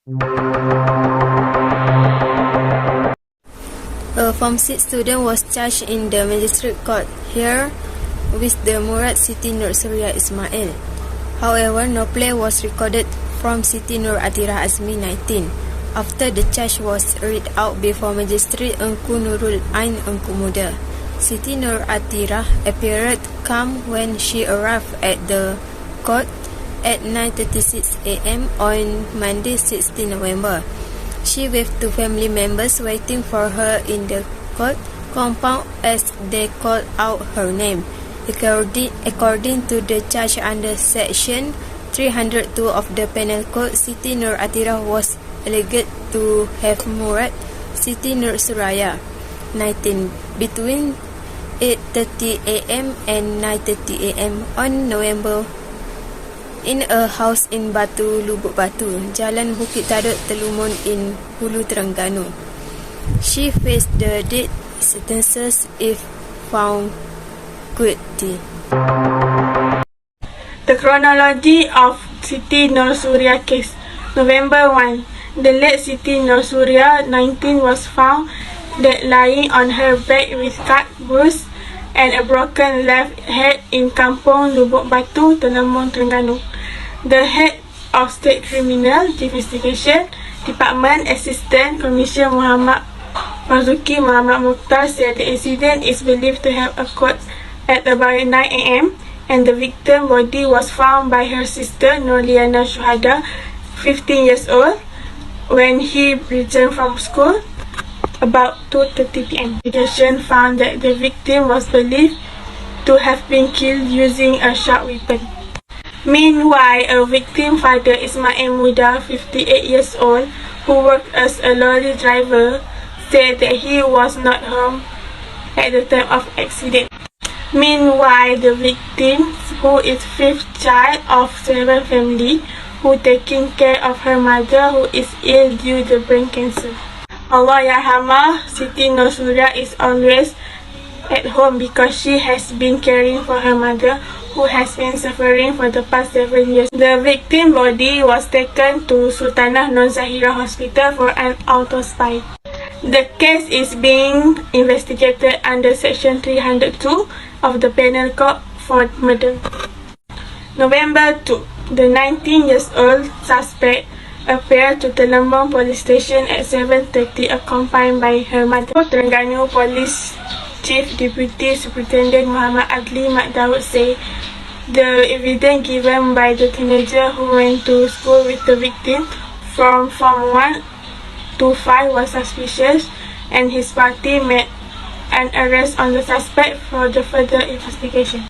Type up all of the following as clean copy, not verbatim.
A Form 6 student was charged in the magistrate court here with the Murad Siti Nur Surya Ismail. However, no plea was recorded from Siti Nur Atira Azmi 19 after the charge was read out before Magistrate Engku Nurul Ain Engku Muda. Siti Nur Atira appeared calm when she arrived at the court at 9:36 a.m. on Monday 16 November. She waved to family members waiting for her in the court compound as they called out her name. According to the charge under Section 302 of the Penal Code, Siti Nur Atira was alleged to have murdered Siti Nur Surya 19 between 8:30 a.m. and 9:30 a.m. on November in a house in Batu Lubuk Batu, Jalan Bukit Taduk, Telumun in Hulu Terengganu. She faced the death sentences if found guilty. The chronology of Siti Nur Surya case. November 1. The late Siti Nur Surya 19 was found dead lying on her back with cut, bruise and a broken left head in Kampung Lubuk Batu, Telumun, Terengganu. The head of State Criminal Investigation Department Assistant Commissioner Muhammad Marzuki Muhammad Mukhtar said the incident is believed to have occurred at about 9 a.m. and the victim body was found by her sister Nurliana Shuhada, 15 years old, when he returned from school about 2:30 p.m. Investigation found that the victim was believed to have been killed using a sharp weapon. Meanwhile, a victim father, Ismail Muda, 58 years old, who worked as a lorry driver, said that he was not home at the time of accident. Meanwhile, the victim, who is fifth child of 7 family, who taking care of her mother who is ill due to brain cancer. Allah Yarhamah, Siti Nur Surya is always at home because she has been caring for her mother who has been suffering for the past 7 years. The victim body was taken to Sultanah Nur Zahira Hospital for an autopsy. The case is being investigated under Section 302 of the Penal Code for murder. November 2. The 19 years old suspect appeared to Telumun Police Station at 7:30 accompanied by her mother. Terengganu Police Chief Deputy Superintendent Muhammad Adli Mat Daud said the evidence given by the teenager who went to school with the victim from Form 1 to 5 was suspicious, and his party made an arrest on the suspect for the further investigation.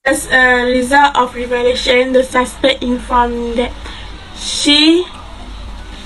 As a result of revelation, the suspect informed that she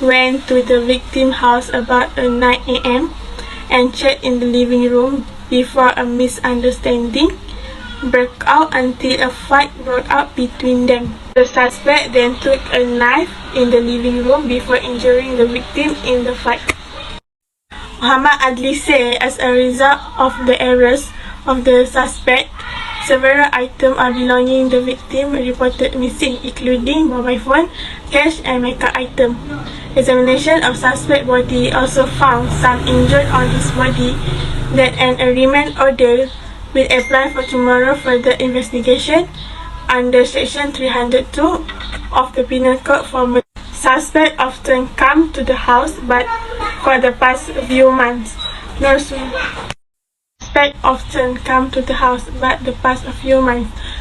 went to the victim's house about 9 a.m. and checked in the living room before a misunderstanding broke out until a fight broke out between them. The suspect then took a knife in the living room before injuring the victim in the fight. Muhammad Adli said as a result of the arrest of the suspect, several items are belonging to the victim reported missing, including mobile phone, cash and makeup item. Examination of suspect body also found some injured on his body that an remand order will apply for tomorrow further investigation under Section 302 of the Penal Code for murder. Suspect often come to the house, but for the past few months,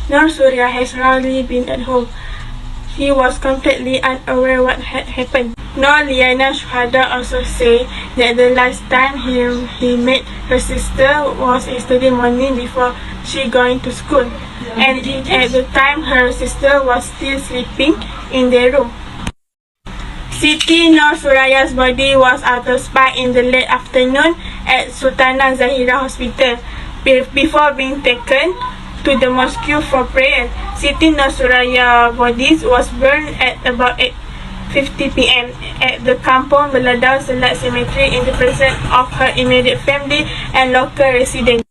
Nur Surya has rarely been at home. He was completely unaware what had happened. Nurliana Shuhada also said that the last time he met her sister was yesterday morning before she going to school, and at the time her sister was still sleeping in their room. Siti Nur Surya's body was autopsied in the late afternoon at Sultanah Zahira Hospital before being taken to the mosque for prayer. Siti Nur Surya's body was burned at about 8:50 p.m. at the Kampung Beladau Selat Cemetery in the presence of her immediate family and local residents.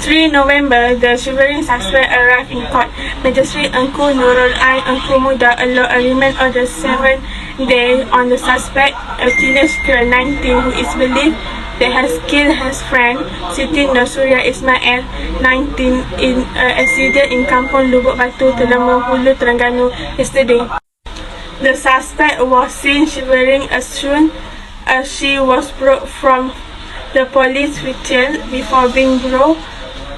3 November, the shivering suspect arrived in court. Magistrate Engku Nurul Ain Engku Muda allowed a remand order 7 day on the suspect, a teenage girl 19 who is believed that has killed her friend Siti Surya Ismail 19 in an accident in Kampung Lubuk Batu, Telemong, Hulu, Terengganu yesterday. The suspect was seen shivering as soon as she was brought from the police vehicle before being brought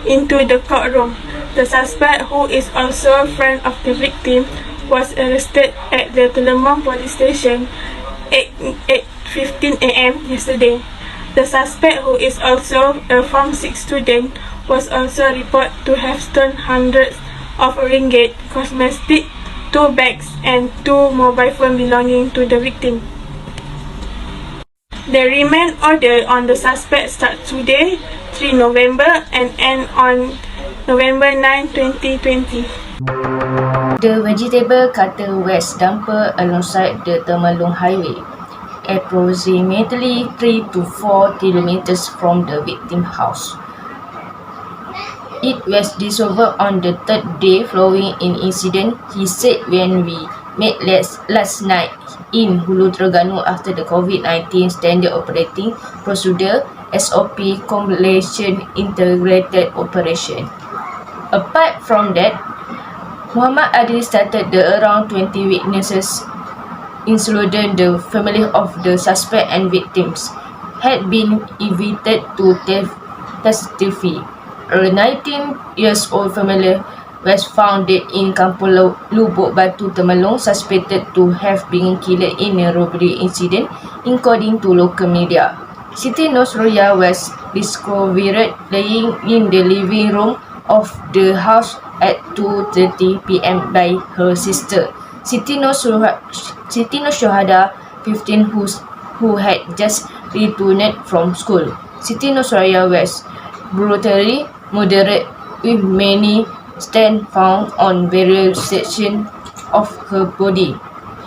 into the courtroom. The suspect, who is also a friend of the victim, was arrested at the Telemong police station at 8:15 a.m. yesterday. The suspect, who is also a Form 6 student, was also reported to have stolen hundreds of ringgit, cosmetics, 2 bags, and 2 mobile phones belonging to the victim. The remand order on the suspect starts today, 3 November, and end on November 9, 2020. The vegetable cutter was dumped alongside the Temalung Highway, approximately 3 to 4 kilometers from the victim's house. It was discovered on the third day following an incident, he said, when we met last night in Hulu Terengganu after the COVID-19 Standard Operating Procedure SOP completion integrated operation. Apart from that, Muhammad Adil stated that around 20 witnesses, including the family of the suspect and victims, had been invited to testify. A 19-year-old family was found dead in Kampung Lubuk Batu, Temalong, suspected to have been killed in a robbery incident, according to local media. Siti Surya was discovered lying in the living room of the house at 2:30 p.m. by her sister, Siti Syahada, 15, who had just returned from school. Siti Surya was brutally murdered, with many stains found on various sections of her body,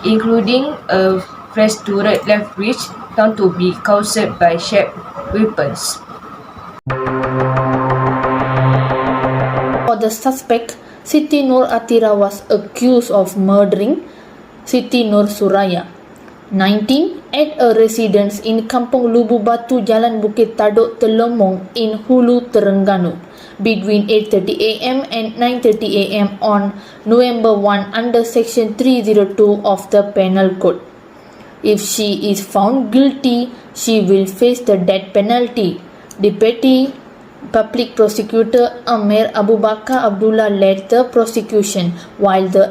including a fractured left wrist, found to be caused by sharp weapons. For the suspect, Siti Nur Atira was accused of murdering Siti Nur Surya, 19, at a residence in Kampung Lubu Batu, Jalan Bukit Taduk, Telemong in Hulu, Terengganu, between 8:30 a.m. and 9:30 a.m. on November 1 under Section 302 of the Penal Code. If she is found guilty, she will face the death penalty. Deputy Public Prosecutor Amir Abu Bakar Abdullah led the prosecution, while the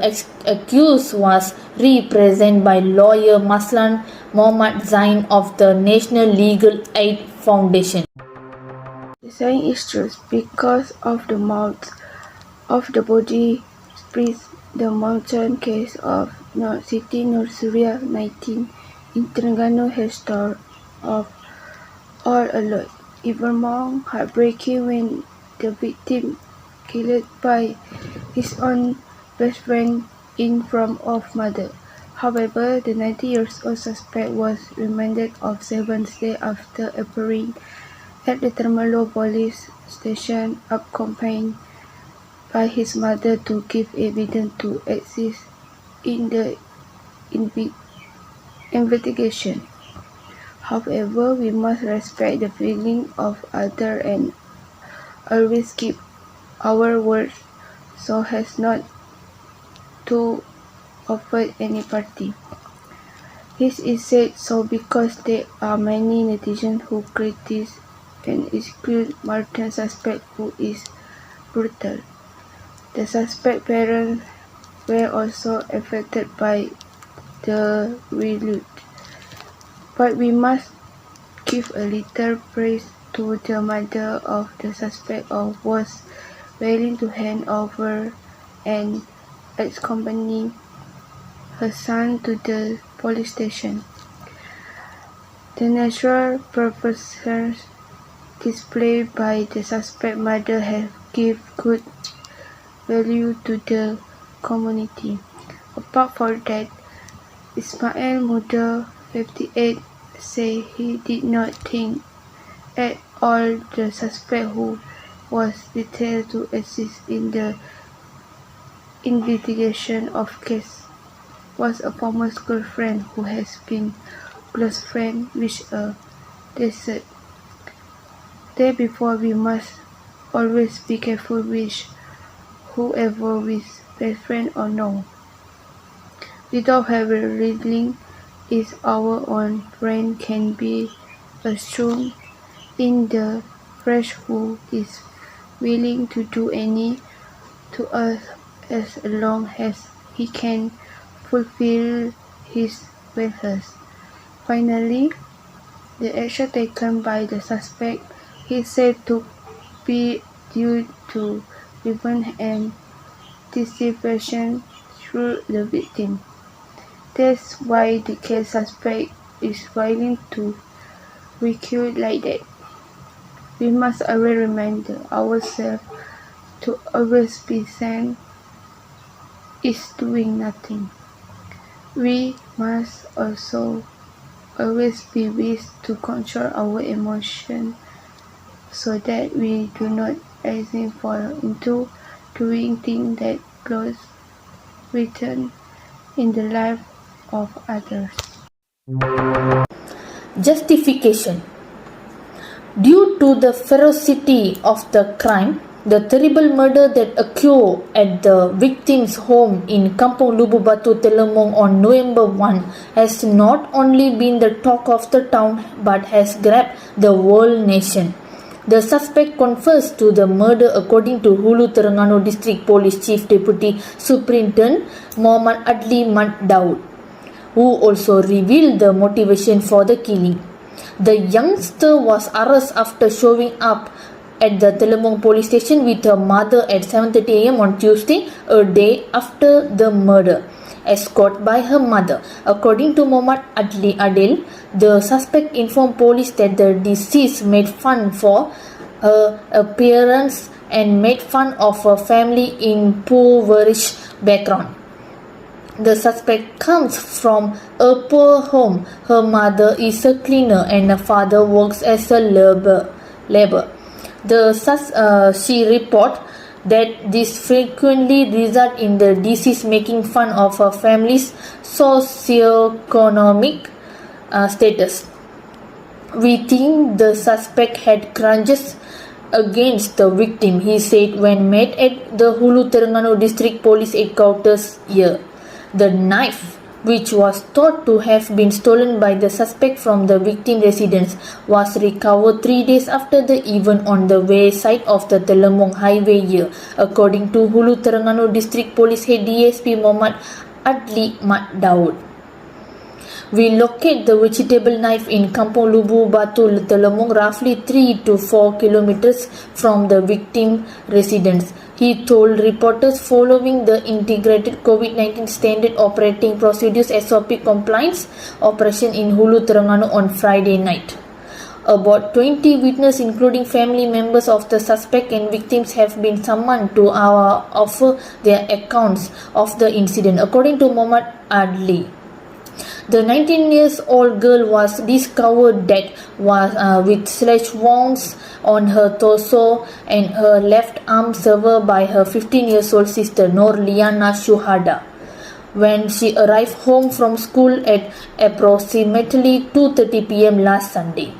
accused was represented by lawyer Maslan Mohammad Zain of the National Legal Aid Foundation. The saying is true because of the mouth of the body spreads the mountain case of Siti Nur Surya 19 in Terengganu has told of all alone. Even more heartbreaking when the victim killed by his own best friend in front of mother. However, the 90-year-old suspect was remanded of 7 days after appearing at the Temalong police station, accompanied by his mother to give evidence to assist in the investigation. However, we must respect the feeling of others and always keep our words so as not to offend any party. This is said so because there are many netizens who criticize and exclude Martin suspect who is brutal. The suspect parents were also affected by the reload. But we must give a little praise to the mother of the suspect who was willing to hand over and accompany her son to the police station. The natural purposes displayed by the suspect mother have given good value to the community. Apart from that, Ismail Muda, 58, say he did not think at all the suspect who was detailed to assist in the investigation of case. was a former school friend who has been close friend with a deceased. Therefore, we must always be careful with whoever with best friend or no. Without having revealing is our own friend can be a stone in the flesh who is willing to do any to us as long as he can fulfill his wishes. Finally, the action taken by the suspect is said to be due to revenge and anticipation through the victim. That's why the case suspect is willing to recruit like that. We must always remind ourselves to always be sane is doing nothing. We must also always be wise to control our emotions so that we do not easily fall into doing things that cause return in the life of others. Justification. Due to the ferocity of the crime, the terrible murder that occurred at the victim's home in Kampung Lubu Batu, Telemong on November 1 has not only been the talk of the town but has grabbed the whole nation. The suspect confessed to the murder according to Hulu Terengganu District Police Chief Deputy Superintendent Muhammad Adli Mat Daud, who also revealed the motivation for the killing. The youngster was arrested after showing up at the Telemong police station with her mother at 7:30 a.m. on Tuesday, a day after the murder, escorted by her mother. According to Muhammad Adil, the suspect informed police that the deceased made fun for her appearance and made fun of her family in impoverished background. The suspect comes from a poor home. Her mother is a cleaner and her father works as a labor. She report that this frequently result in the deceased making fun of her family's socioeconomic status. We think the suspect had grudges against the victim, he said when met at the Hulu Terengganu District Police Headquarters here. The knife, which was thought to have been stolen by the suspect from the victim residence, was recovered 3 days after the event on the west side of the Telemong Highway here, according to Hulu Terengganu District Police Head DSP Muhammad Adli Mat Daud. We locate the vegetable knife in Kampung Lubu Batu, Telemong, roughly 3 to 4 kilometers from the victim residence, he told reporters following the integrated COVID-19 standard operating procedures SOP compliance operation in Hulu Terengganu on Friday night. About 20 witnesses, including family members of the suspect and victims, have been summoned to offer their accounts of the incident, according to Muhammad Adli. The 19-year-old girl was discovered dead with slash wounds on her torso and her left arm severed by her 15-year-old sister Nur Liana Shuhada when she arrived home from school at approximately 2:30 p.m. last Sunday.